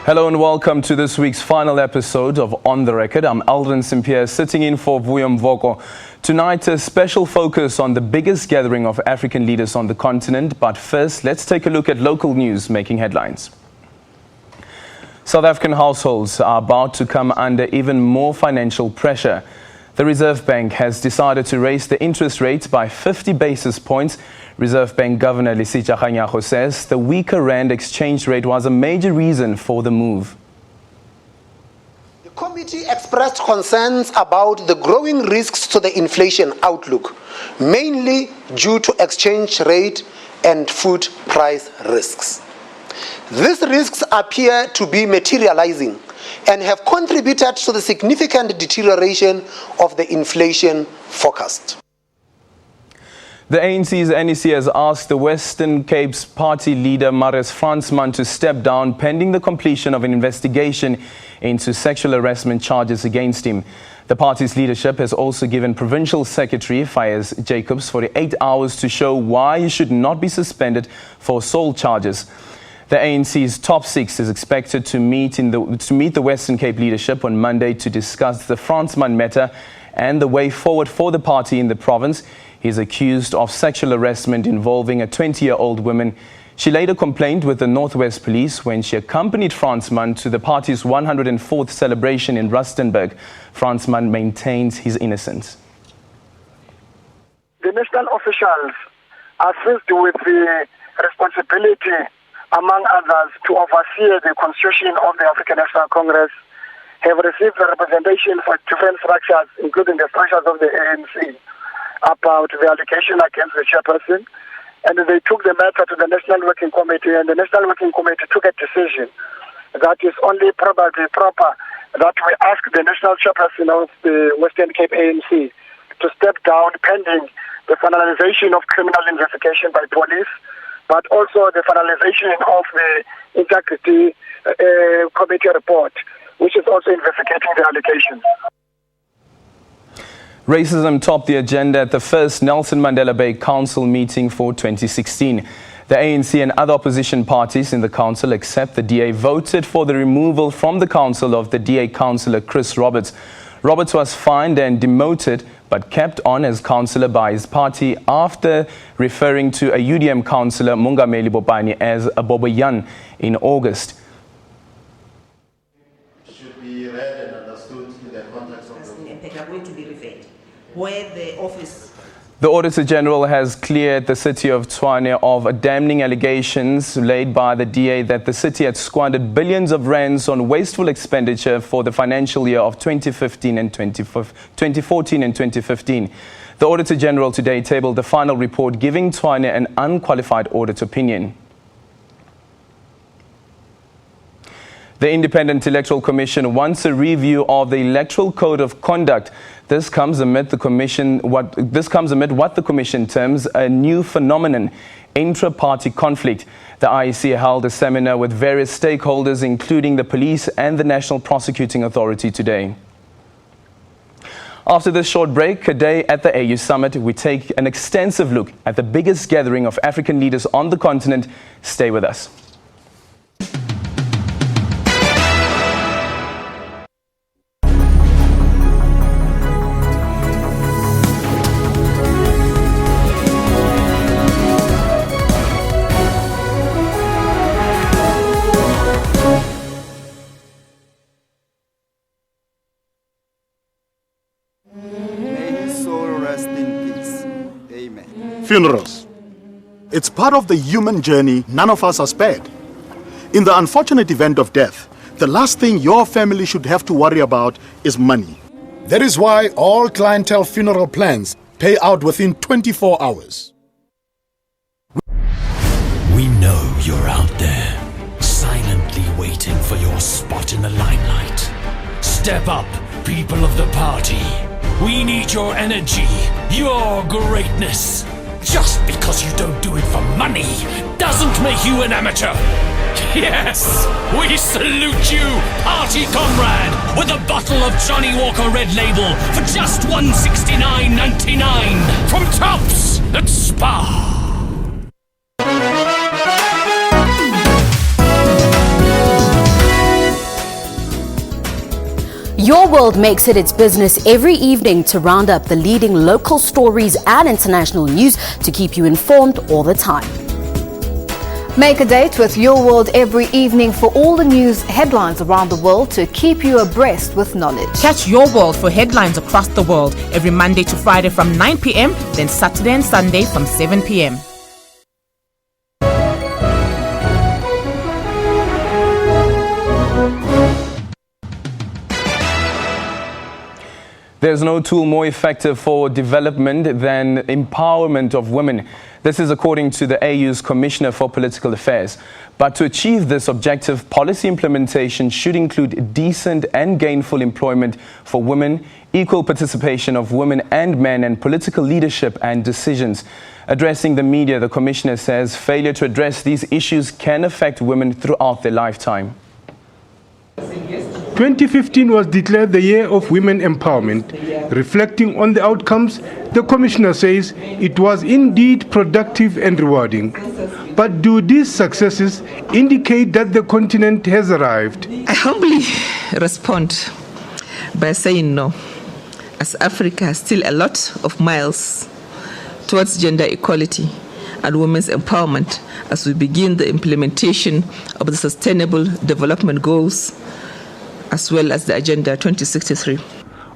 Hello and welcome to this week's final episode of On the Record. I'm Aldrin Sampear, sitting in for Vuyo Mvoko. Tonight, a special focus on the biggest gathering of African leaders on the continent. But first, let's take a look at local news making headlines. South African households are about to come under even more financial pressure. The Reserve Bank has decided to raise the interest rate by 50 basis points. Reserve Bank Governor Lisitja Kganyago says the weaker rand exchange rate was a major reason for the move. The committee expressed concerns about the growing risks to the inflation outlook, mainly due to exchange rate and food price risks. These risks appear to be materializing and have contributed to the significant deterioration of the inflation forecast. The ANC's NEC has asked the Western Cape's party leader Marius Fransman to step down pending the completion of an investigation into sexual harassment charges against him. The party's leadership has also given Provincial Secretary Faiz Jacobs 48 hours to show why he should not be suspended for assault charges. The ANC's top six is expected to meet the Western Cape leadership on Monday to discuss the Fransman matter and the way forward for the party in the province. He is accused of sexual harassment involving a 20-year-old woman. She later complained with the Northwest Police when she accompanied Fransman to the party's 104th celebration in Rustenburg. Fransman maintains his innocence. The national officials are faced with the responsibility, among others, to oversee the constitution of the African National Congress, have received the representation for different structures, including the structures of the ANC, about the allegation against the chairperson, and they took the matter to the National Working Committee, and the National Working Committee took a decision that is only probably proper that we ask the national chairperson of the Western Cape ANC to step down pending the finalization of criminal investigation by police, but also the finalization of the integrity committee report, which is also investigating the allegations. Racism topped the agenda at the first Nelson Mandela Bay Council meeting for 2016. The ANC and other opposition parties in the council, except the DA, voted for the removal from the council of the DA councillor Chris Roberts. Roberts was fined and demoted, but kept on as councillor by his party after referring to a UDM councillor, Mungameli Bopani, as a Boboyan in August. Should be read and understood in the context of they are going to be referred. Where the office. The Auditor General has cleared the city of Tshwane of damning allegations laid by the DA that the city had squandered billions of rands on wasteful expenditure for the financial year of 2014 and 2015. The Auditor General today tabled the final report giving Tshwane an unqualified audit opinion. The Independent Electoral Commission wants a review of the Electoral Code of Conduct. This comes amid what the Commission terms a new phenomenon, intra-party conflict. The IEC held a seminar with various stakeholders, including the police and the National Prosecuting Authority today. After this short break, today at the AU Summit, we take an extensive look at the biggest gathering of African leaders on the continent. Stay with us. Funerals. It's part of the human journey. None of us are spared. In the unfortunate event of death, the last thing your family should have to worry about is money. That is why all clientele funeral plans pay out within 24 hours. We know you're out there, silently waiting for your spot in the limelight. Step up, people of the party. We need your energy, your greatness. Just because you don't do it for money doesn't make you an amateur. Yes, we salute you, party comrade, with a bottle of Johnny Walker Red Label for just $169.99 from Tops at Spa. World makes it its business every evening to round up the leading local stories and international news to keep you informed all the time. Make a date with Your World every evening for all the news headlines around the world to keep you abreast with knowledge. Catch Your World for headlines across the world every Monday to Friday from 9 p.m, then Saturday and Sunday from 7 p.m. There's no tool more effective for development than empowerment of women. This is according to the AU's Commissioner for Political Affairs. But to achieve this objective, policy implementation should include decent and gainful employment for women, equal participation of women and men, and political leadership and decisions. Addressing the media, the Commissioner says failure to address these issues can affect women throughout their lifetime. 2015 was declared the year of women empowerment. Reflecting on the outcomes, the Commissioner says it was indeed productive and rewarding. But do these successes indicate that the continent has arrived? I humbly respond by saying no, as Africa has still a lot of miles towards gender equality and women's empowerment as we begin the implementation of the Sustainable Development Goals as well as the Agenda 2063.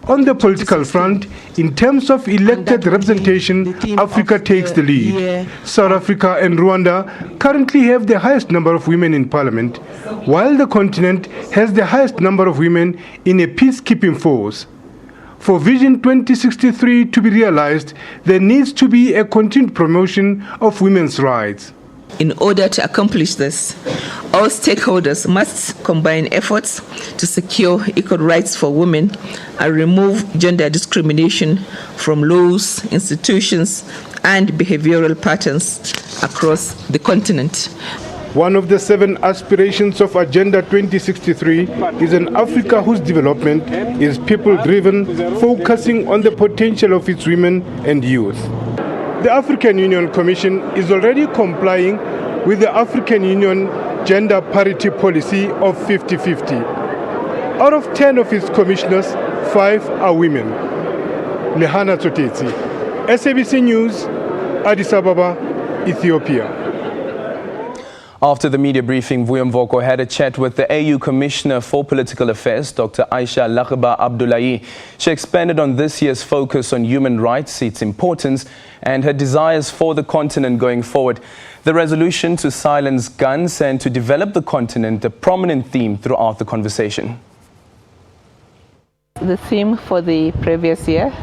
On the political front, in terms of elected representation, Africa takes the lead. South Africa and Rwanda currently have the highest number of women in parliament, while the continent has the highest number of women in a peacekeeping force. For Vision 2063 to be realized, there needs to be a continued promotion of women's rights. In order to accomplish this, all stakeholders must combine efforts to secure equal rights for women and remove gender discrimination from laws, institutions, and behavioral patterns across the continent. One of the 7 aspirations of Agenda 2063 is an Africa whose development is people-driven, focusing on the potential of its women and youth. The African Union Commission is already complying with the African Union gender parity policy of 50-50. Out of 10 of its commissioners, 5 are women. Lehana Tsotetsi, SABC News, Addis Ababa, Ethiopia. After the media briefing, Vuyo Mvoko had a chat with the AU Commissioner for Political Affairs, Dr. Aisha Lakhba Abdullahi. She expanded on this year's focus on human rights, its importance, and her desires for the continent going forward. The resolution to silence guns and to develop the continent, a prominent theme throughout the conversation. The theme for the previous year,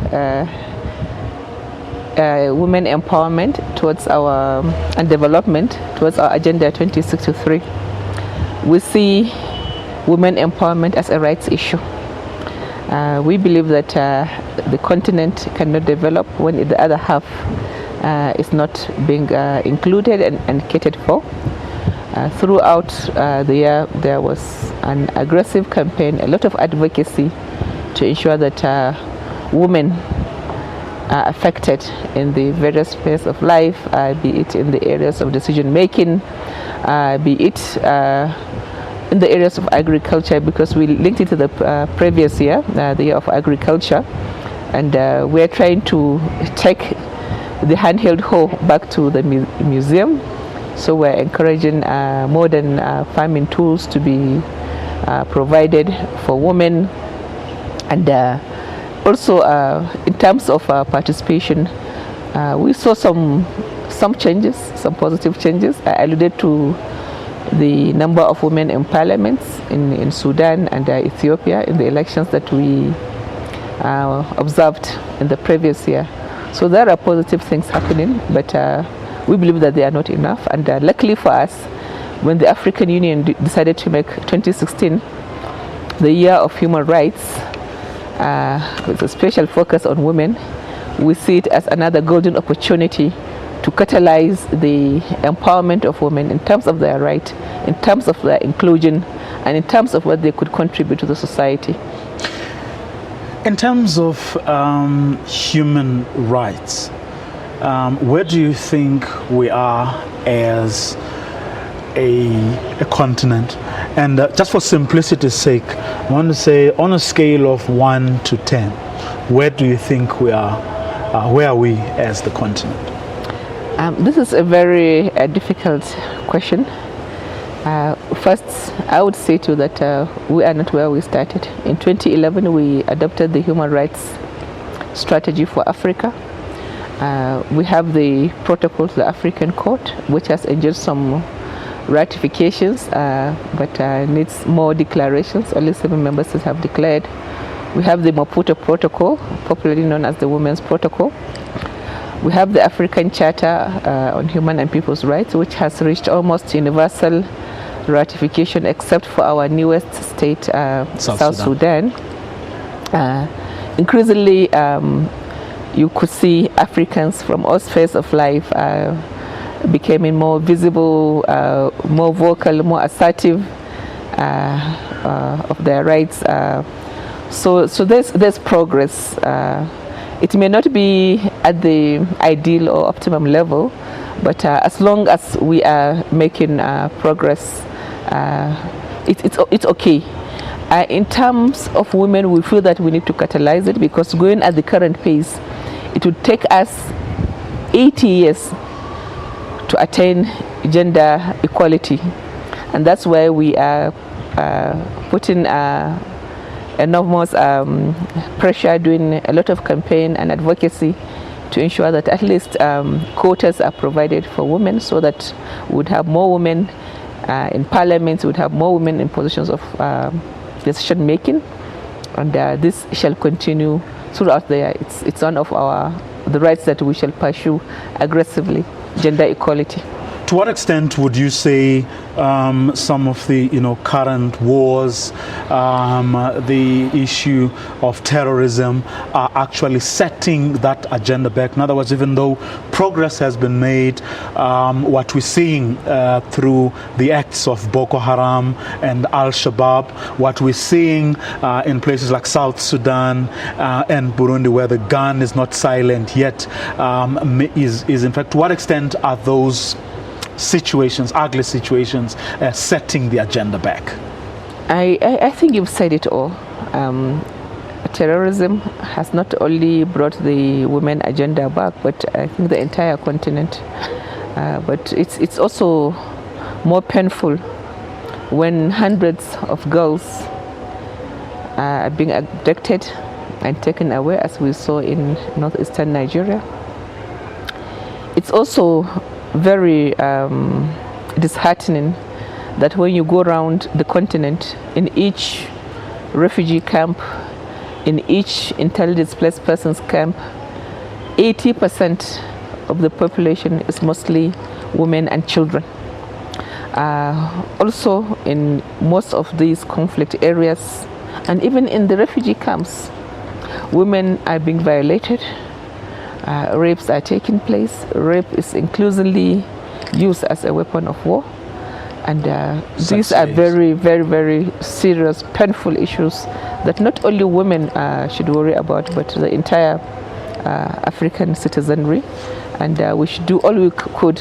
women empowerment towards our and development towards our Agenda 2063. We see women empowerment as a rights issue. We believe that the continent cannot develop when the other half is not being included and catered for. Throughout the year, there was an aggressive campaign, a lot of advocacy to ensure that women are affected in the various spheres of life, be it in the areas of decision making, be it in the areas of agriculture, because we linked it to the previous year, the year of agriculture, and we're trying to take the handheld hoe back to the museum. So we're encouraging modern farming tools to be provided for women, and also in terms of participation, we saw some changes, some positive changes. I alluded to the number of women in parliaments in Sudan and Ethiopia in the elections that we observed in the previous year. So there are positive things happening, but we believe that they are not enough. And luckily for us, when the African Union decided to make 2016 the year of human rights, with a special focus on women, we see it as another golden opportunity to catalyze the empowerment of women in terms of their right, in terms of their inclusion, and in terms of what they could contribute to the society. In terms of human rights, where do you think we are as a continent? And just for simplicity's sake, I want to say on a scale of 1 to 10, where do you think we are? Where are we as the continent? This is a very difficult question. First, I would say to you that we are not where we started. In 2011, we adopted the Human Rights Strategy for Africa. We have the protocol to the African Court, which has enjoyed some ratifications, but needs more declarations. Only 7 member states have declared. We have the Maputo Protocol, popularly known as the Women's Protocol. We have the African Charter on Human and People's Rights, which has reached almost universal ratification, except for our newest state, South Sudan. Increasingly, you could see Africans from all spheres of life becoming more visible, more vocal, more assertive of their rights. So there's progress. It may not be at the ideal or optimum level, but as long as we are making progress, it's okay. In terms of women, we feel that we need to catalyze it, because going at the current pace, it would take us 80 years to attain gender equality, and that's why we are putting enormous pressure, doing a lot of campaign and advocacy to ensure that at least quotas are provided for women, so that we would have more women in parliament, we would have more women in positions of decision making, and this shall continue throughout the year. It's one of the rights that we shall pursue aggressively, gender equality. To what extent would you say some of the current wars, the issue of terrorism are actually setting that agenda back? In other words, even though progress has been made, what we're seeing through the acts of Boko Haram and Al-Shabaab, what we're seeing in places like South Sudan and Burundi, where the gun is not silent yet, is in fact, to what extent are those situations, ugly situations, setting the agenda back? I think you've said it all. Terrorism has not only brought the women agenda back, but I think the entire continent. But it's also more painful when hundreds of girls are being abducted and taken away, as we saw in northeastern Nigeria. It's also very disheartening that when you go around the continent, in each refugee camp, in each internally displaced persons camp, 80% of the population is mostly women and children. Also, in most of these conflict areas, and even in the refugee camps, women are being violated. Rapes are taking place. Rape is increasingly used as a weapon of war. And these are very, very, very serious, painful issues that not only women should worry about, but the entire African citizenry. And we should do all we could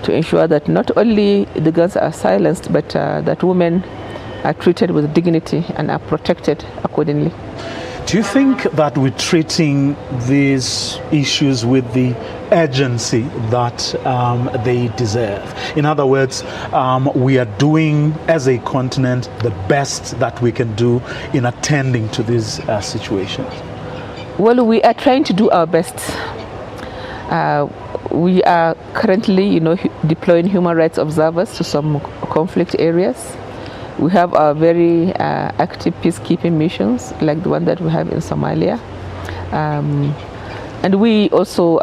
to ensure that not only the girls are silenced, but that women are treated with dignity and are protected accordingly. Do you think that we're treating these issues with the urgency that they deserve? In other words, we are doing as a continent the best that we can do in attending to these situations? Well, we are trying to do our best. We are currently, deploying human rights observers to some conflict areas. We have our very active peacekeeping missions, like the one that we have in Somalia. And we also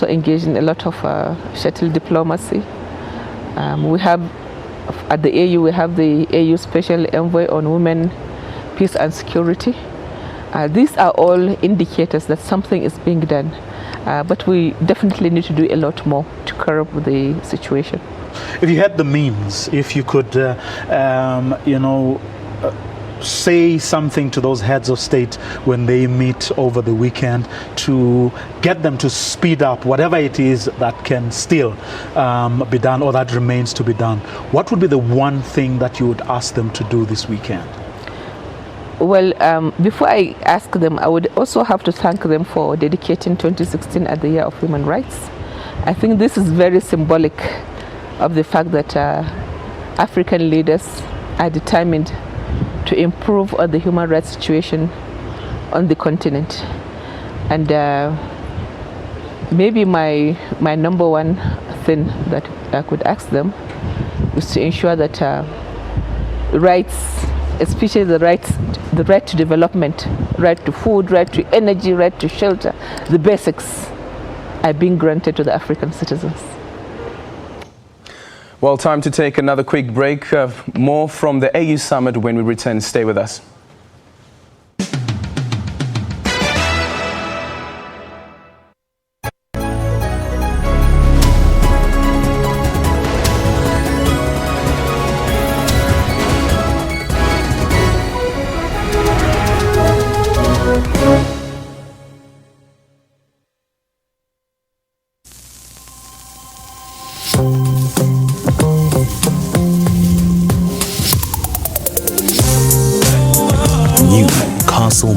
engage in a lot of shuttle diplomacy. We have, at the AU, we have the AU Special Envoy on Women, Peace and Security. These are all indicators that something is being done. But we definitely need to do a lot more to curb the situation. If you had the means, if you could, say something to those heads of state when they meet over the weekend to get them to speed up whatever it is that can still be done or that remains to be done? What would be the one thing that you would ask them to do this weekend? Well, before I ask them, I would also have to thank them for dedicating 2016 as the Year of Human Rights. I think this is very symbolic of the fact that African leaders are determined to improve on the human rights situation on the continent. And maybe my number one thing that I could ask them is to ensure that rights, especially the right to development, right to food, right to energy, right to shelter, the basics are being granted to the African citizens. Well, time to take another quick break. More from the AU Summit when we return. Stay with us.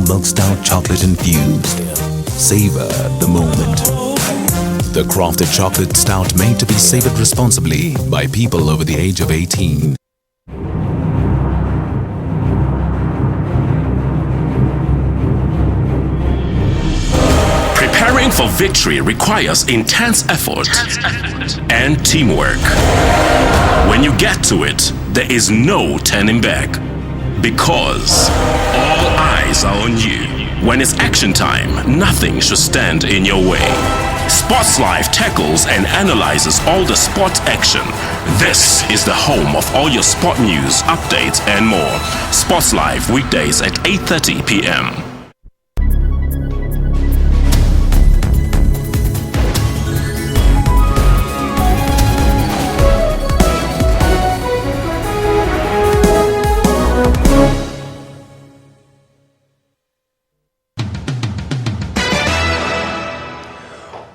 Milk stout chocolate infused. Savor the moment. The crafted chocolate stout made to be savored responsibly by people over the age of 18. Preparing for victory requires intense effort and teamwork. When you get to it, there is no turning back. Because all eyes are on you. When it's action time, nothing should stand in your way. Sports Live tackles and analyzes all the sport action. This is the home of all your sport news, updates and more. Sports Live weekdays at 8:30 p.m.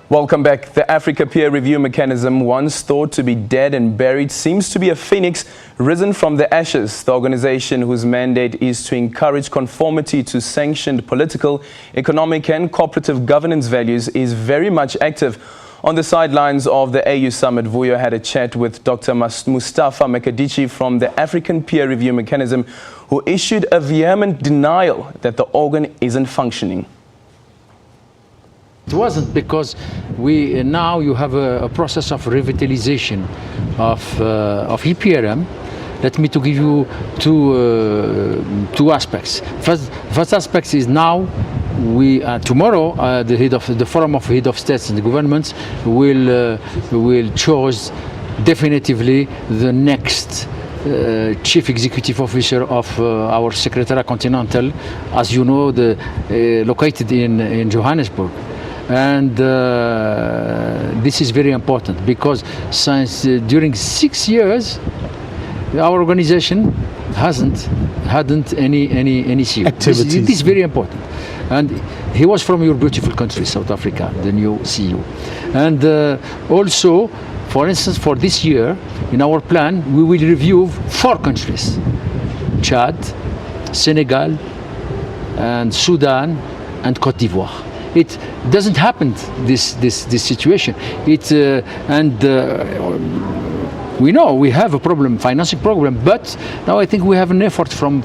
Welcome back. The Africa Peer Review Mechanism, once thought to be dead and buried, seems to be a phoenix risen from the ashes. The organization, whose mandate is to encourage conformity to sanctioned political, economic and cooperative governance values, is very much active. On the sidelines of the AU Summit, Vuyo had a chat with Dr. Mustafa Mekadici from the African Peer Review Mechanism, who issued a vehement denial that the organ isn't functioning. It wasn't because now you have a process of revitalization of EPRM. Let me to give you two aspects. First aspect is now tomorrow the forum of head of states and the governments will choose definitively the next chief executive officer of our Secretariat Continental, as you know, located in Johannesburg. And this is very important because since during 6 years our organization hadn't any CEO. Activities. This is very important. And he was from your beautiful country, South Africa, the new CEO. And also, for instance, for this year, in our plan, we will review 4 countries: Chad, Senegal, and Sudan, and Cote d'Ivoire. It doesn't happen, this situation. We know we have a problem, financing problem, but now I think we have an effort from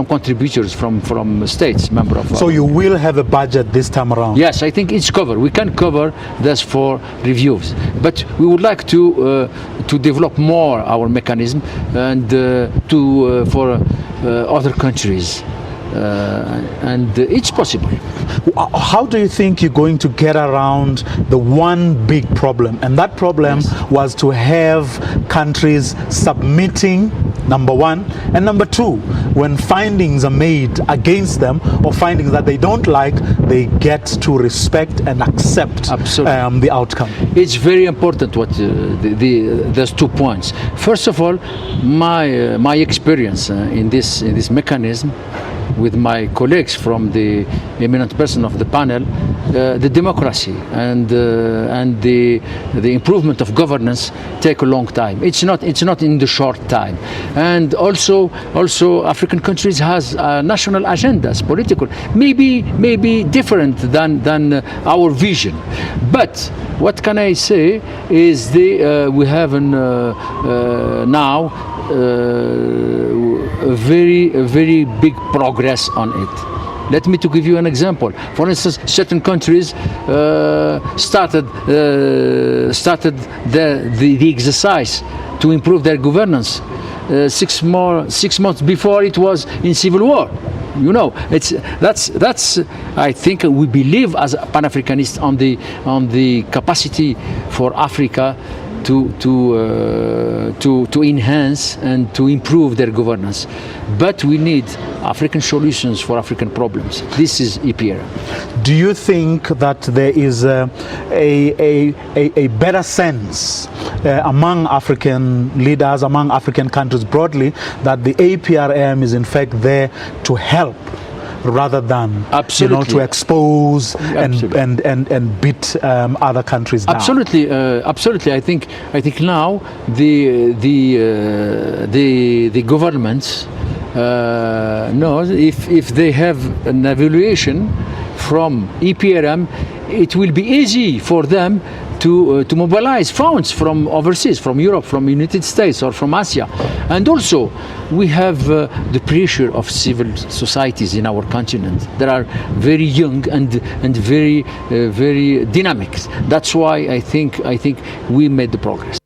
contributors, from states, member of. So you will have a budget this time around? Yes, I think it's covered. We can cover this for reviews, but we would like to develop more our mechanism and for other countries. and it's possible. How do you think you're going to get around the one big problem? And that problem was to have countries submitting, number one, and number two, when findings are made against them or findings that they don't like, they get to respect and accept the outcome. It's very important what there's 2 points. First of all, my experience in this mechanism with my colleagues from the eminent person of the panel, the democracy and the improvement of governance take a long time. It's not in the short time. And also African countries has national agendas, political, maybe different than our vision. But what can I say is we have now a very big progress on it. Let me to give you an example. For instance, certain countries started the exercise to improve their governance 6 months before it was in civil war. You know, that's. I think we believe as Pan-Africanists on the capacity for Africa to enhance and to improve their governance. But we need African solutions for African problems. This is EPRM. Do you think that there is a better sense among African leaders, among African countries broadly, that the APRM is in fact there to help rather than to expose and beat other countries down? Absolutely. I think now the governments know if they have an evaluation from EPRM, it will be easy for them to mobilize funds from overseas, from Europe, from United States or from Asia. And also we have the pressure of civil societies in our continent that are very young and very dynamic. That's why I think we made the progress.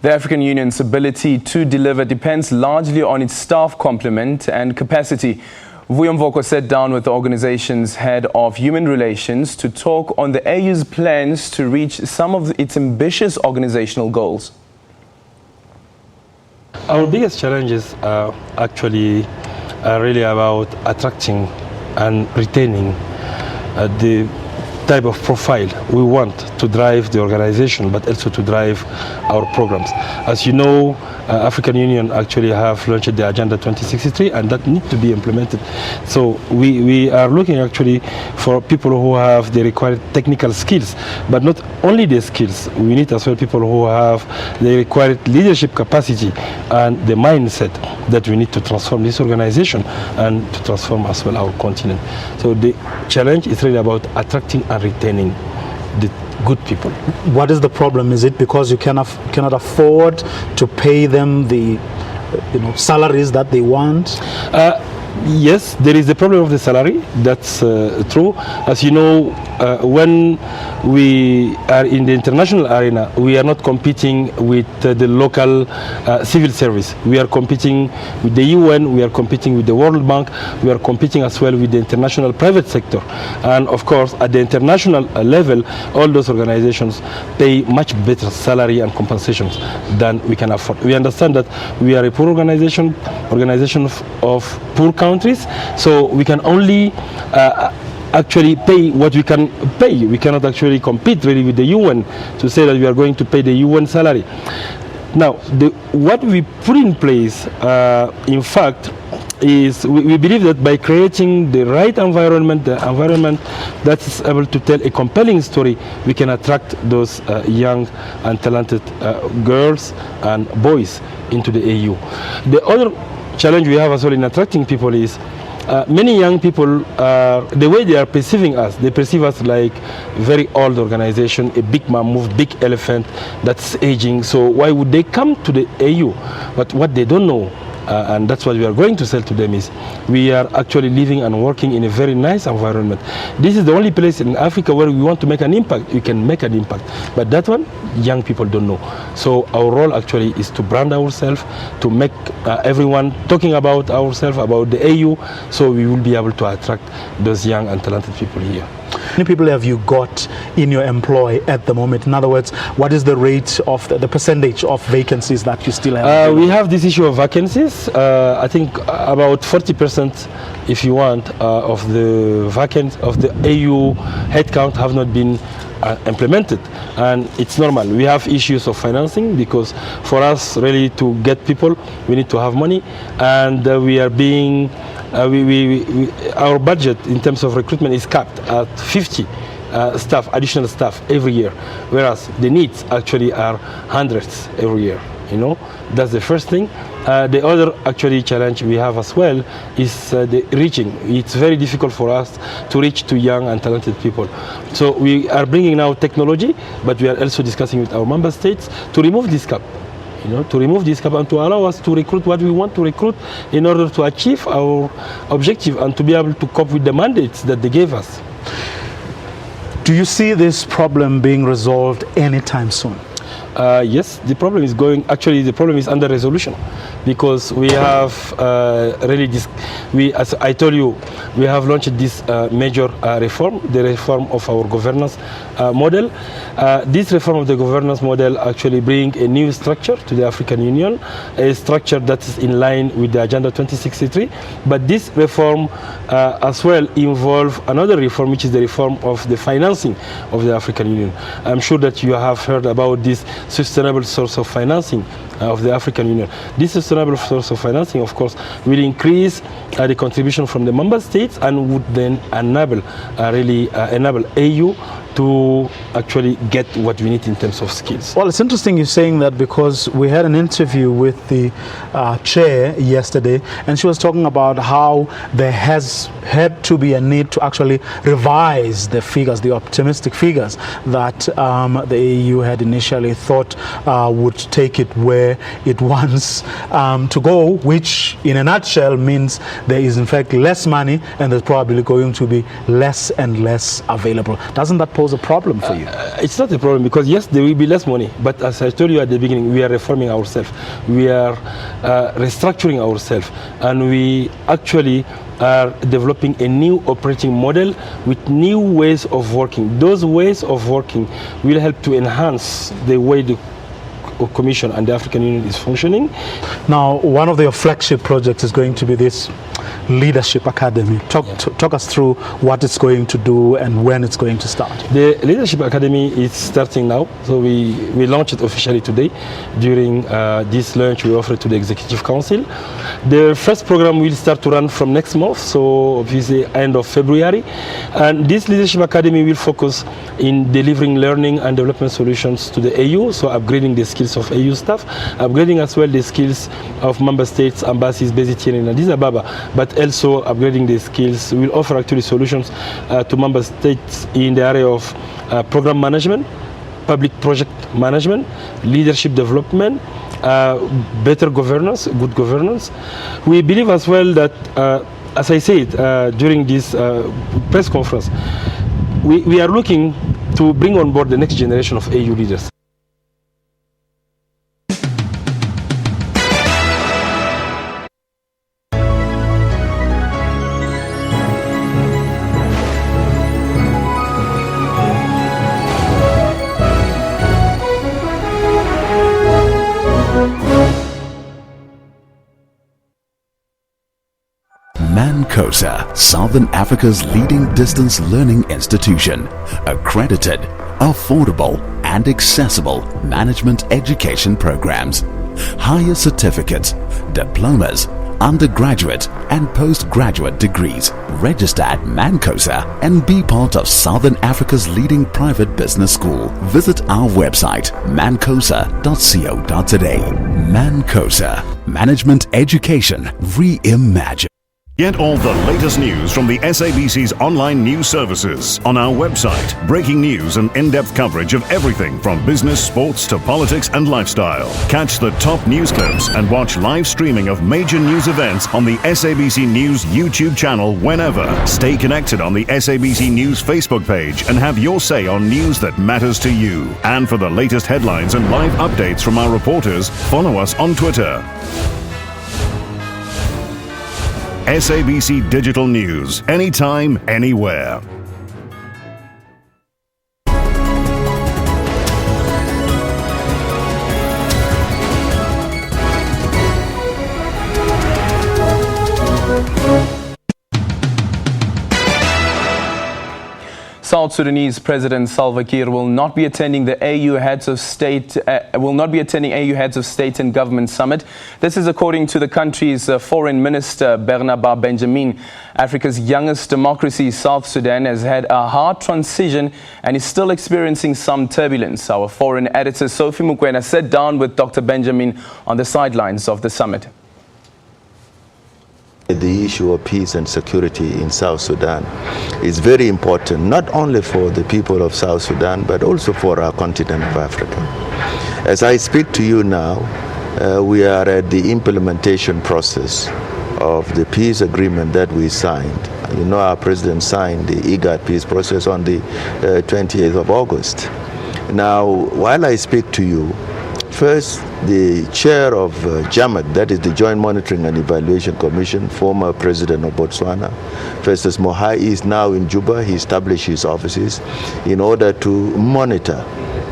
The African Union's ability to deliver depends largely on its staff complement and capacity. Vuyo Mvoko sat down with the organization's head of human relations to talk on the AU's plans to reach some of its ambitious organizational goals. Our biggest challenges are actually really about attracting and retaining the type of profile we want to drive the organization, but also to drive our programs. As you know, African Union actually have launched the Agenda 2063, and that needs to be implemented. So we are looking actually for people who have the required technical skills, but not only the skills. We need as well people who have the required leadership capacity and the mindset that we need to transform this organization and to transform as well our continent. So the challenge is really about attracting and retaining the good people. What is the problem? Is it because you cannot afford to pay them the salaries that they want? Yes, there is the problem of the salary. That's true. As you know, when we are in the international arena, we are not competing with the local civil service. We are competing with the UN, we are competing with the World Bank, we are competing as well with the international private sector. And of course, at the international level, all those organizations pay much better salary and compensations than we can afford. We understand that we are a poor organization of poor countries, so we can only actually pay what we can pay. We cannot actually compete really with the UN to say that we are going to pay the UN salary. Now, what we put in place, in fact, is we believe that by creating the right environment, the environment that is able to tell a compelling story, we can attract those young and talented girls and boys into the AU. The other challenge we have as well in attracting people is many young people, the way they are perceiving us, they perceive us like very old organization, a big mammoth, big elephant that's aging. So why would they come to the AU? But what they don't know and that's what we are going to sell to them is we are actually living and working in a very nice environment. This is the only place in Africa where we want to make an impact. We can make an impact, but that one young people don't know. So our role actually is to brand ourselves, to make everyone talking about ourselves, about the AU, so we will be able to attract those young and talented people here. How many people have you got in your employ at the moment? In other words, what is the rate of the percentage of vacancies that you still have? We have this issue of vacancies. I think about 40%, if you want, of the AU headcount have not been implemented, and it's normal. We have issues of financing because for us really to get people we need to have money, and we are being our budget in terms of recruitment is capped at 50 additional staff every year, whereas the needs actually are hundreds every year. That's the first thing. The other actually challenge we have as well is the reaching. It's very difficult for us to reach to young and talented people. So we are bringing now technology, but we are also discussing with our member states to remove this cap. To remove this cap and to allow us to recruit what we want to recruit in order to achieve our objective and to be able to cope with the mandates that they gave us. Do you see this problem being resolved anytime soon? Yes, the problem is the problem is under resolution, because we have as I told you, we have launched this major reform, the reform of our governance model. This reform of the governance model actually bring a new structure to the African Union, a structure that is in line with the Agenda 2063. But this reform as well involve another reform, which is the reform of the financing of the African Union. I'm sure that you have heard about this sustainable source of financing of the African Union. This sustainable source of financing, of course, will increase the contribution from the member states and would then enable AU to actually get what we need in terms of skills. Well, it's interesting you're saying that, because we had an interview with the chair yesterday, and she was talking about how there has had to be a need to actually revise the figures, the optimistic figures that the AU had initially thought would take it where it wants to go, which in a nutshell means there is in fact less money and there's probably going to be less and less available. Doesn't that pose a problem for you? It's not a problem, because yes, there will be less money, but as I told you at the beginning, we are reforming ourselves, we are restructuring ourselves, and we actually are developing a new operating model with new ways of working. Those ways of working will help to enhance the way the Commission and the African Union is functioning. Now, one of your flagship projects is going to be this Leadership Academy. Talk us through what it's going to do and when it's going to start. The Leadership Academy is starting now, so we launched it officially today. During this launch, we offer it to the Executive Council. The first program will start to run from next month, so obviously end of February. And this Leadership Academy will focus in delivering learning and development solutions to the AU, so upgrading the skills of AU staff, upgrading as well the skills of member states, embassies based here in Addis Ababa, but also upgrading the skills. We'll offer actually solutions to member states in the area of program management, public project management, leadership development, better governance, good governance. We believe as well that, as I said during this press conference, we are looking to bring on board the next generation of AU leaders. Mancosa, Southern Africa's leading distance learning institution, accredited, affordable and accessible management education programs, higher certificates, diplomas, undergraduate and postgraduate degrees. Register at Mancosa and be part of Southern Africa's leading private business school. Visit our website mancosa.co.za. Mancosa, management education reimagined. Get all the latest news from the SABC's online news services on our website. Breaking news and in-depth coverage of everything from business, sports to politics and lifestyle. Catch the top news clips and watch live streaming of major news events on the SABC News YouTube channel whenever. Stay connected on the SABC News Facebook page and have your say on news that matters to you. And for the latest headlines and live updates from our reporters, follow us on Twitter. SABC Digital News, anytime, anywhere. South Sudanese President Salva Kiir will not be attending the AU heads of state and government summit. This is according to the country's foreign minister Barnaba Benjamin. Africa's youngest democracy, South Sudan, has had a hard transition and is still experiencing some turbulence. Our foreign editor Sophie Mukwena sat down with Dr. Benjamin on the sidelines of the summit. The issue of peace and security in South Sudan is very important, not only for the people of South Sudan, but also for our continent of Africa. As I speak to you now, we are at the implementation process of the peace agreement that we signed. You know, our president signed the IGAD peace process on the 28th of August. Now, while I speak to you, first, the chair of JAMAC, that is the Joint Monitoring and Evaluation Commission, former president of Botswana, Festus Mogae, is now in Juba. He established his offices in order to monitor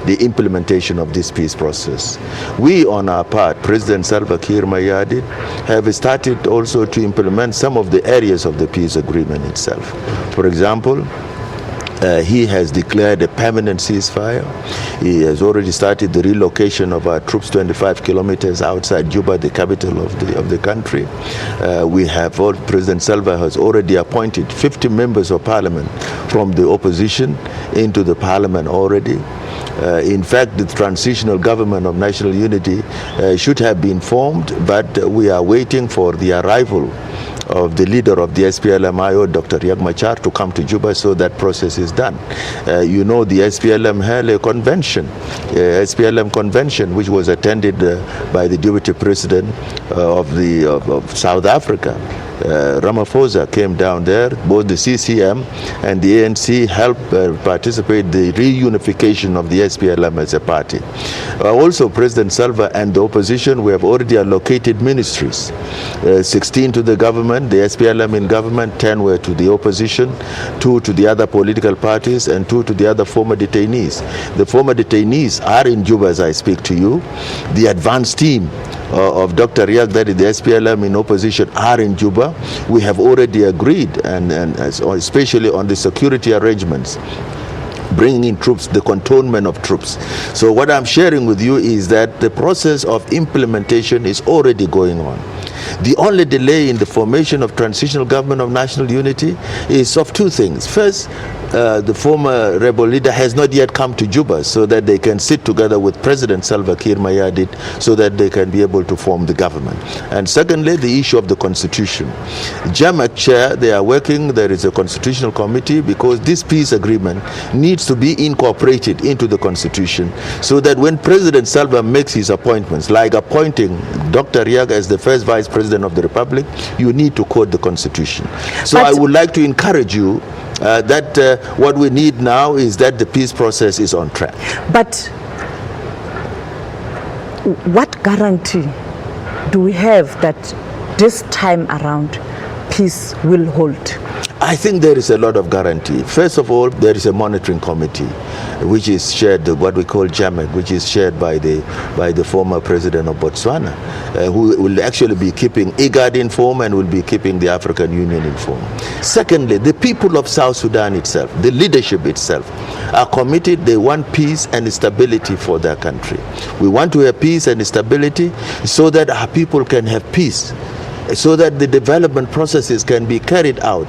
the implementation of this peace process. We, on our part, President Salva Kiir Mayardit, have started also to implement some of the areas of the peace agreement itself. For example, he has declared a permanent ceasefire. He has already started the relocation of our troops 25 kilometers outside Juba, the capital of the country. President Salva has already appointed 50 members of parliament from the opposition into the parliament already. In fact, the transitional government of national unity should have been formed, but we are waiting for the arrival of the leader of the SPLM-IO, Dr. Riek Machar, to come to Juba so that process is done. You know, the SPLM held a convention, SPLM convention, which was attended by the deputy president of South Africa. Ramaphosa came down there. Both the CCM and the ANC helped participate in the reunification of the SPLM as a party. Also, President Salva and the opposition, we have already allocated ministries, 16 to the government, the SPLM in government, 10 were to the opposition, 2 to the other political parties, and 2 to the other former detainees. The former detainees are in Juba as I speak to you. The advanced team of Dr. Riek, that is the SPLM in opposition, are in Juba. We have already agreed, and especially on the security arrangements, bringing in troops, the cantonment of troops. So what I'm sharing with you is that the process of implementation is already going on. The only delay in the formation of transitional government of national unity is of two things. First, the former rebel leader has not yet come to Juba so that they can sit together with President Salva Kiir Mayardit so that they can be able to form the government. And secondly, the issue of the constitution. JAMAC chair, they are working, there is a constitutional committee, because this peace agreement needs to be incorporated into the constitution so that when President Salva makes his appointments, like appointing Dr. Riek as the first vice president of the republic, you need to quote the constitution. So I would like to encourage you that what we need now is that the peace process is on track. But what guarantee do we have that this time around peace will hold? I think there is a lot of guarantee. First of all, there is a monitoring committee, which is shared, what we call JAMAC, which is shared by the former president of Botswana, who will actually be keeping IGAD informed and will be keeping the African Union informed. Secondly, the people of South Sudan itself, the leadership itself, are committed. They want peace and stability for their country. We want to have peace and stability so that our people can have peace so that the development processes can be carried out,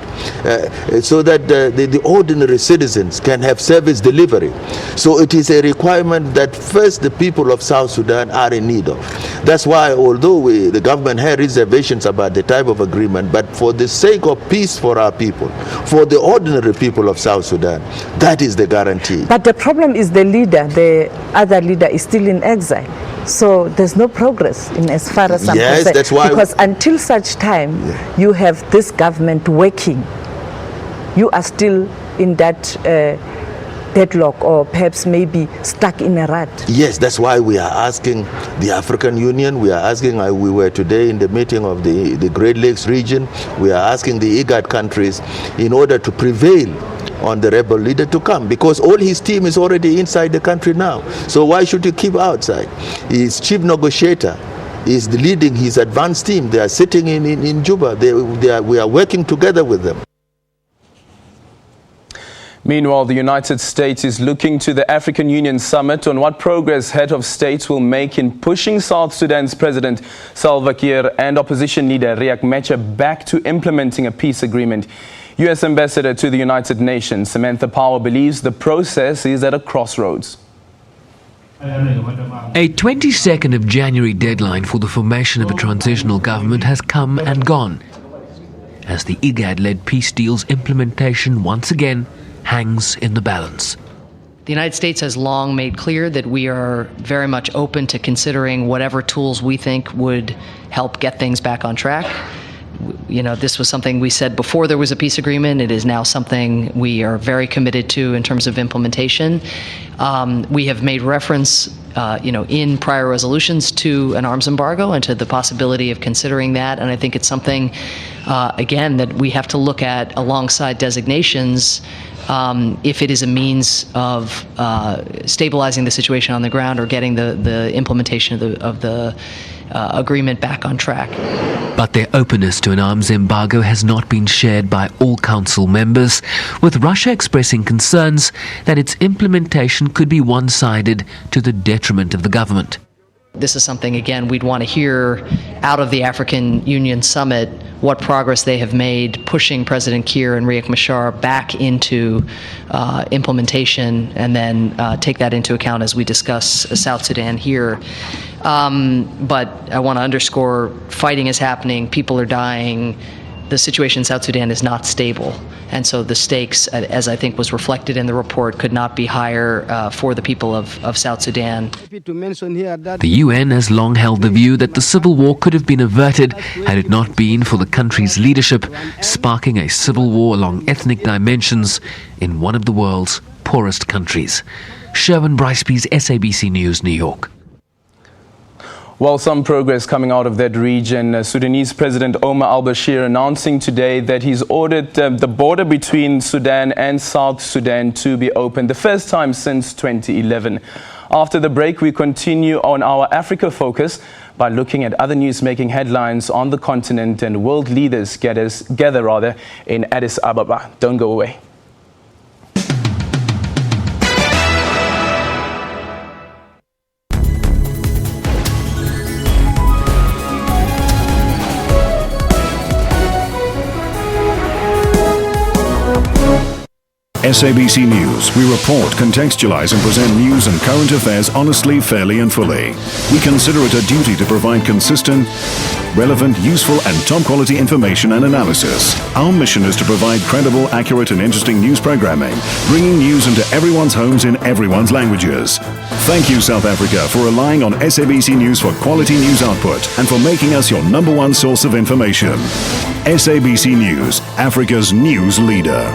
so that the ordinary citizens can have service delivery. So it is a requirement that first the people of South Sudan are in need of. That's why, although the government had reservations about the type of agreement, but for the sake of peace for our people, for the ordinary people of South Sudan, that is the guarantee. But the problem is the other leader is still in exile. So there's no progress in as far as I'm concerned. That's why, because until such time you have this government working, you are still in that deadlock, or perhaps maybe stuck in a rut. Yes, that's why we are asking the African Union, we are asking, we were today in the meeting of the Great Lakes region, we are asking the IGAD countries in order to prevail on the rebel leader to come, because all his team is already inside the country now. So why should he keep outside? His chief negotiator is leading his advanced team. They are sitting in Juba. We are working together with them. Meanwhile, the United States is looking to the African Union summit on what progress head of states will make in pushing South Sudan's President Salva Kiir and opposition leader Riek Machar back to implementing a peace agreement. U.S. Ambassador to the United Nations, Samantha Power, believes the process is at a crossroads. A 22nd of January deadline for the formation of a transitional government has come and gone, as the IGAD-led peace deal's implementation once again hangs in the balance. The United States has long made clear that we are very much open to considering whatever tools we think would help get things back on track. You know, this was something we said before there was a peace agreement. It is now something we are very committed to in terms of implementation. We have made reference, in prior resolutions to an arms embargo and to the possibility of considering that. And I think it's something, again, that we have to look at alongside designations if it is a means of stabilizing the situation on the ground or getting the implementation of the agreement back on track. But their openness to an arms embargo has not been shared by all council members, with Russia expressing concerns that its implementation could be one-sided to the detriment of the government. This is something, again, we'd want to hear out of the African Union summit what progress they have made pushing President Kiir and Riek Machar back into implementation, and then take that into account as we discuss South Sudan here. But I want to underscore, fighting is happening, people are dying, the situation in South Sudan is not stable. And so the stakes, as I think was reflected in the report, could not be higher for the people of South Sudan. The UN has long held the view that the civil war could have been averted had it not been for the country's leadership sparking a civil war along ethnic dimensions in one of the world's poorest countries. Sherwin Briceby's SABC News, New York. Well, some progress coming out of that region. Sudanese President Omar al-Bashir announcing today that he's ordered the border between Sudan and South Sudan to be opened, the first time since 2011. After the break, we continue on our Africa focus by looking at other news making headlines on the continent, and world leaders gather in Addis Ababa. Don't go away. SABC News. We report, contextualize and present news and current affairs honestly, fairly and fully. We consider it a duty to provide consistent, relevant, useful and top quality information and analysis. Our mission is to provide credible, accurate and interesting news programming, bringing news into everyone's homes in everyone's languages. Thank you, South Africa, for relying on SABC News for quality news output and for making us your #1 source of information. SABC News, Africa's news leader.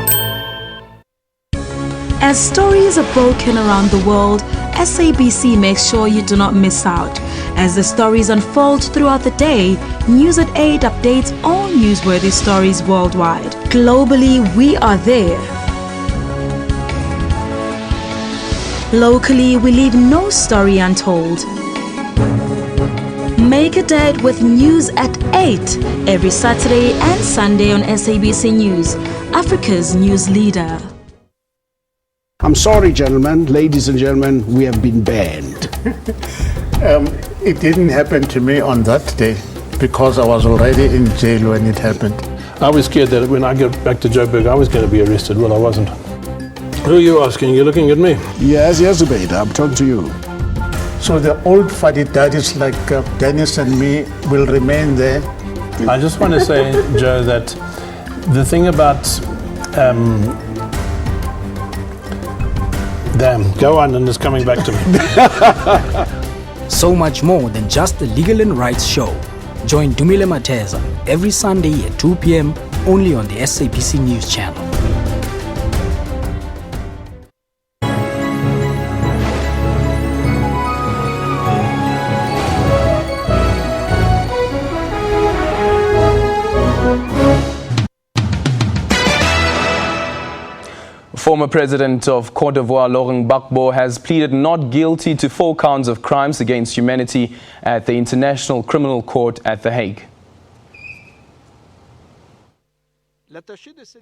As stories are broken around the world, SABC makes sure you do not miss out. As the stories unfold throughout the day, News at 8 updates all newsworthy stories worldwide. Globally, we are there. Locally, we leave no story untold. Make a date with News at 8 every Saturday and Sunday on SABC News, Africa's news leader. I'm sorry, gentlemen, ladies and gentlemen, we have been banned. It didn't happen to me on that day. because I was already in jail when it happened. I was scared that when I get back to Joburg, I was going to be arrested. Well, I wasn't. Who are you asking? You're looking at me. Yes, Zubaida, I'm talking to you. So the old fuddy-duddies like Dennis and me will remain there. I just want to say, Joe, that the thing about... damn, go on, and it's coming back to me. So much more than just a legal and rights show. Join Dumile Mateza every Sunday at 2 p.m. only on the SABC News channel. Former President of Cote d'Ivoire, Laurent Gbagbo, has pleaded not guilty to 4 counts of crimes against humanity at the International Criminal Court at The Hague.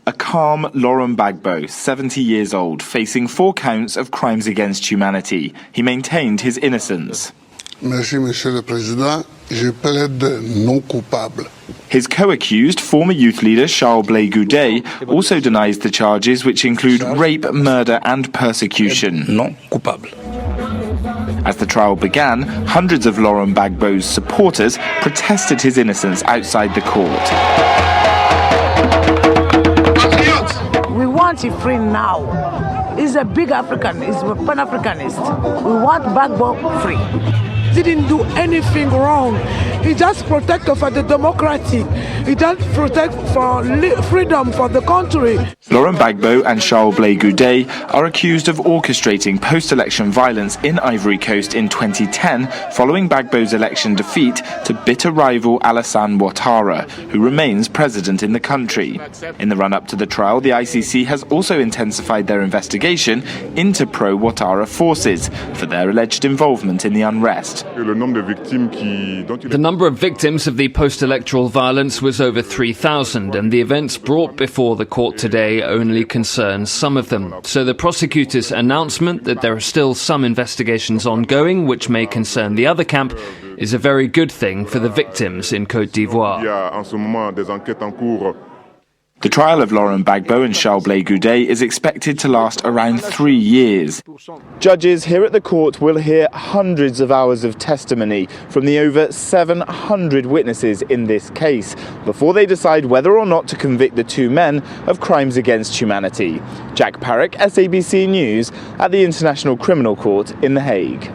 A calm Laurent Gbagbo, 70 years old, facing 4 counts of crimes against humanity. He maintained his innocence. Merci, Monsieur le Président. Je plaide non coupable. His co-accused, former youth leader Charles Blé Goudet, also denies the charges, which include rape, murder and persecution. Non coupable. As the trial began, hundreds of Laurent Gbagbo's supporters protested his innocence outside the court. We want him free now. He's a big African, he's a Pan-Africanist. We want Gbagbo free. Didn't do anything wrong. He just protected for the democracy. He just protect for freedom for the country. Laurent Gbagbo and Charles Blé Goudet are accused of orchestrating post-election violence in Ivory Coast in 2010, following Gbagbo's election defeat to bitter rival Alassane Ouattara, who remains president in the country. In the run-up to the trial, the ICC has also intensified their investigation into pro-Ouattara forces for their alleged involvement in the unrest. The number of victims of the post-electoral violence was over 3,000, and the events brought before the court today only concern some of them. So the prosecutor's announcement that there are still some investigations ongoing which may concern the other camp is a very good thing for the victims in Côte d'Ivoire. The trial of Laurent Gbagbo and Charles Blé Goudet is expected to last around 3 years. Judges here at the court will hear hundreds of hours of testimony from the over 700 witnesses in this case before they decide whether or not to convict the 2 men of crimes against humanity. Jack Parrick, SABC News, at the International Criminal Court in The Hague.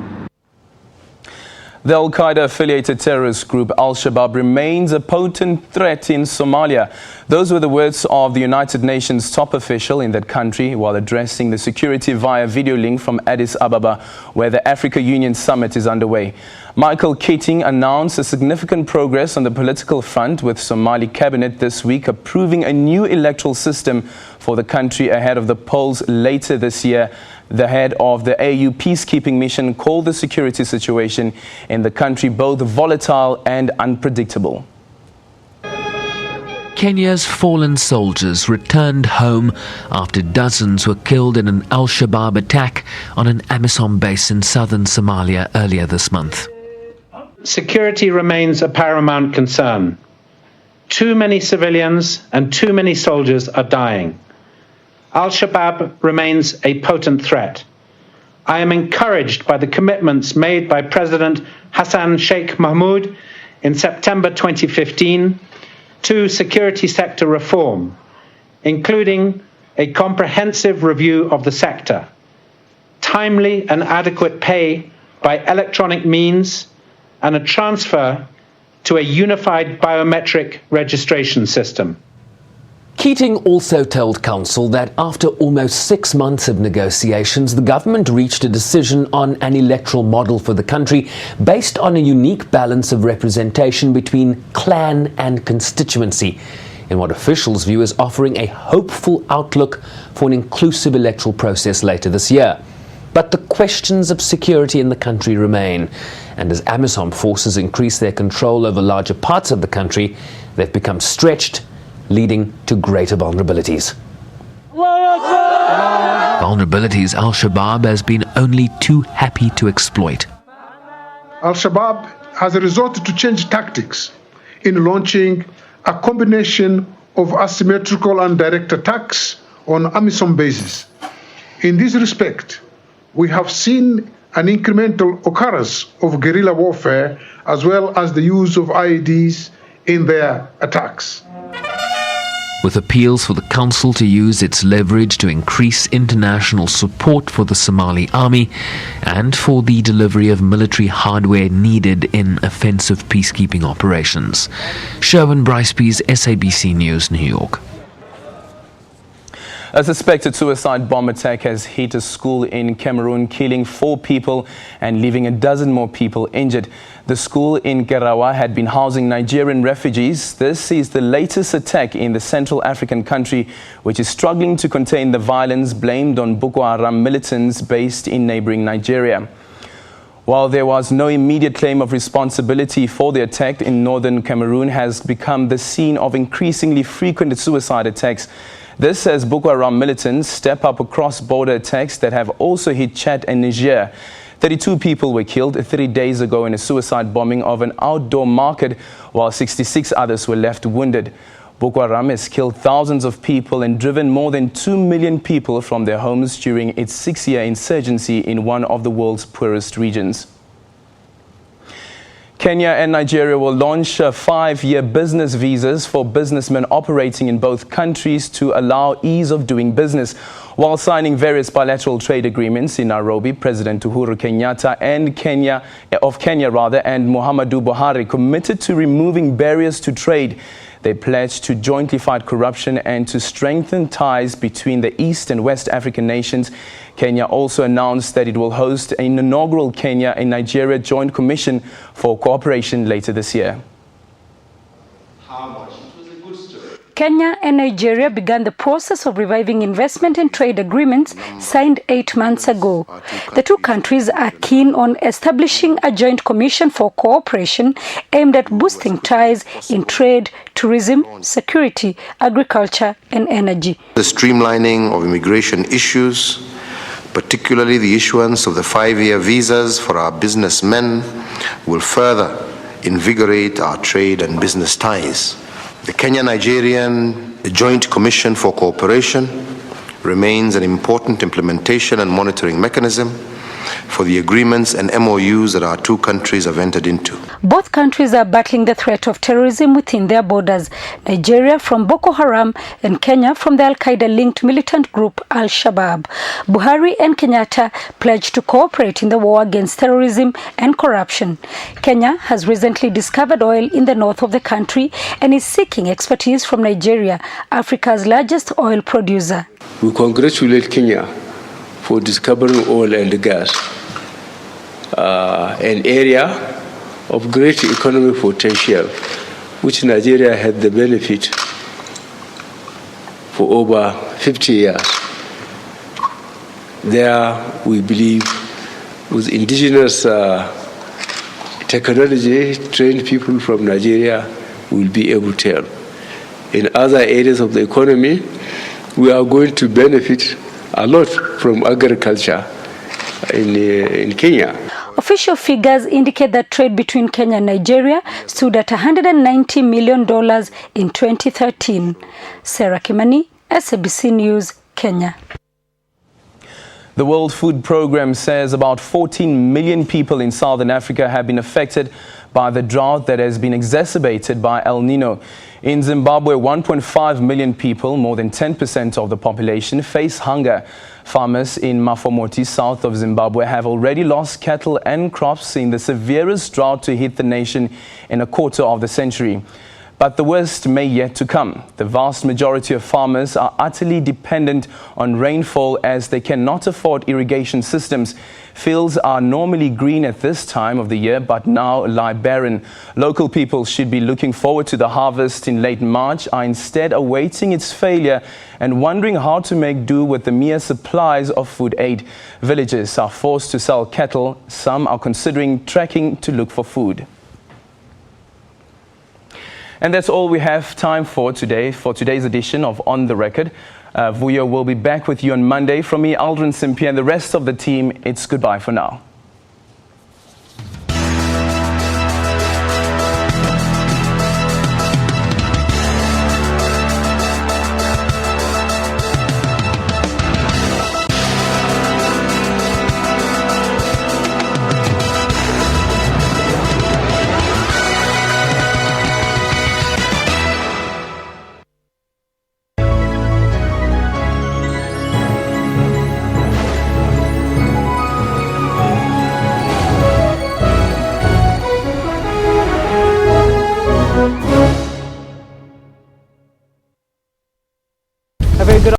The Al-Qaeda-affiliated terrorist group Al-Shabaab remains a potent threat in Somalia. Those were the words of the United Nations top official in that country while addressing the security via video link from Addis Ababa, where the Africa Union summit is underway. Michael Keating announced a significant progress on the political front, with Somali cabinet this week approving a new electoral system for the country ahead of the polls later this year. The head of the AU peacekeeping mission called the security situation in the country both volatile and unpredictable. Kenya's fallen soldiers returned home after dozens were killed in an Al-Shabaab attack on an AMISOM base in southern Somalia earlier this month. Security remains a paramount concern. Too many civilians and too many soldiers are dying. Al-Shabaab remains a potent threat. I am encouraged by the commitments made by President Hassan Sheikh Mohamud in September 2015 to security sector reform, including a comprehensive review of the sector, timely and adequate pay by electronic means, and a transfer to a unified biometric registration system. Keating also told Council that after almost 6 months of negotiations, the government reached a decision on an electoral model for the country based on a unique balance of representation between clan and constituency, in what officials view as offering a hopeful outlook for an inclusive electoral process later this year. But the questions of security in the country remain, and as AMISOM forces increase their control over larger parts of the country, they've become stretched, leading to greater vulnerabilities. Vulnerabilities Al-Shabaab has been only too happy to exploit. Al-Shabaab has resorted to change tactics in launching a combination of asymmetrical and direct attacks on AMISOM bases. In this respect, we have seen an incremental occurrence of guerrilla warfare as well as the use of IEDs in their attacks. With appeals for the Council to use its leverage to increase international support for the Somali army and for the delivery of military hardware needed in offensive peacekeeping operations. Sherwin Briceby's SABC News, New York. A suspected suicide bomb attack has hit a school in Cameroon, killing 4 people and leaving a dozen more people injured. The school in Kerawa had been housing Nigerian refugees. This is the latest attack in the Central African country, which is struggling to contain the violence blamed on Boko Haram militants based in neighboring Nigeria. While there was no immediate claim of responsibility for the attack, in northern Cameroon has become the scene of increasingly frequent suicide attacks. This as Boko Haram militants step up cross-border attacks that have also hit Chad and Niger. 32 people were killed 3 days ago in a suicide bombing of an outdoor market, while 66 others were left wounded. Boko Haram has killed thousands of people and driven more than 2 million people from their homes during its 6-year insurgency in one of the world's poorest regions. Kenya and Nigeria will launch 5-year business visas for businessmen operating in both countries to allow ease of doing business. While signing various bilateral trade agreements in Nairobi, President Uhuru Kenyatta and Kenya and Muhammadu Buhari committed to removing barriers to trade. They pledged to jointly fight corruption and to strengthen ties between the East and West African nations. Kenya also announced that it will host an inaugural Kenya and Nigeria Joint Commission for Cooperation later this year. Kenya and Nigeria began the process of reviving investment and trade agreements signed 8 months ago. The two countries are keen on establishing a joint commission for cooperation aimed at boosting ties in trade, tourism, security, agriculture and energy. The streamlining of immigration issues, particularly the issuance of the 5-year visas for our businessmen, will further invigorate our trade and business ties. The Kenya-Nigerian Joint Commission for Cooperation remains an important implementation and monitoring mechanism for the agreements and MOUs that our two countries have entered into. Both countries are battling the threat of terrorism within their borders. Nigeria from Boko Haram and Kenya from the Al-Qaeda-linked militant group Al-Shabaab. Buhari and Kenyatta pledged to cooperate in the war against terrorism and corruption. Kenya has recently discovered oil in the north of the country and is seeking expertise from Nigeria, Africa's largest oil producer. We congratulate Kenya for discovering oil and gas, an area of great economic potential, which Nigeria had the benefit for over 50 years. There, we believe, with indigenous technology, trained people from Nigeria will be able to help. In other areas of the economy, we are going to benefit a lot from agriculture in Kenya. Official figures indicate that trade between Kenya and Nigeria stood at $190 million in 2013. Sarah Kimani, SABC News, Kenya. The World Food Programme says about 14 million people in Southern Africa have been affected by the drought that has been exacerbated by El Nino. In Zimbabwe, 1.5 million people, more than 10% of the population, face hunger. Farmers in Mafomoti, south of Zimbabwe, have already lost cattle and crops in the severest drought to hit the nation in a quarter of the century. But the worst may yet to come. The vast majority of farmers are utterly dependent on rainfall as they cannot afford irrigation systems. Fields are normally green at this time of the year, but now lie barren. Local people should be looking forward to the harvest in late March, are instead awaiting its failure and wondering how to make do with the mere supplies of food aid. Villagers are forced to sell cattle. Some are considering trekking to look for food. And that's all we have time for today, for today's edition of On the Record. Vuyo will be back with you on Monday. From me, Aldrin Sampear, and the rest of the team, it's goodbye for now. good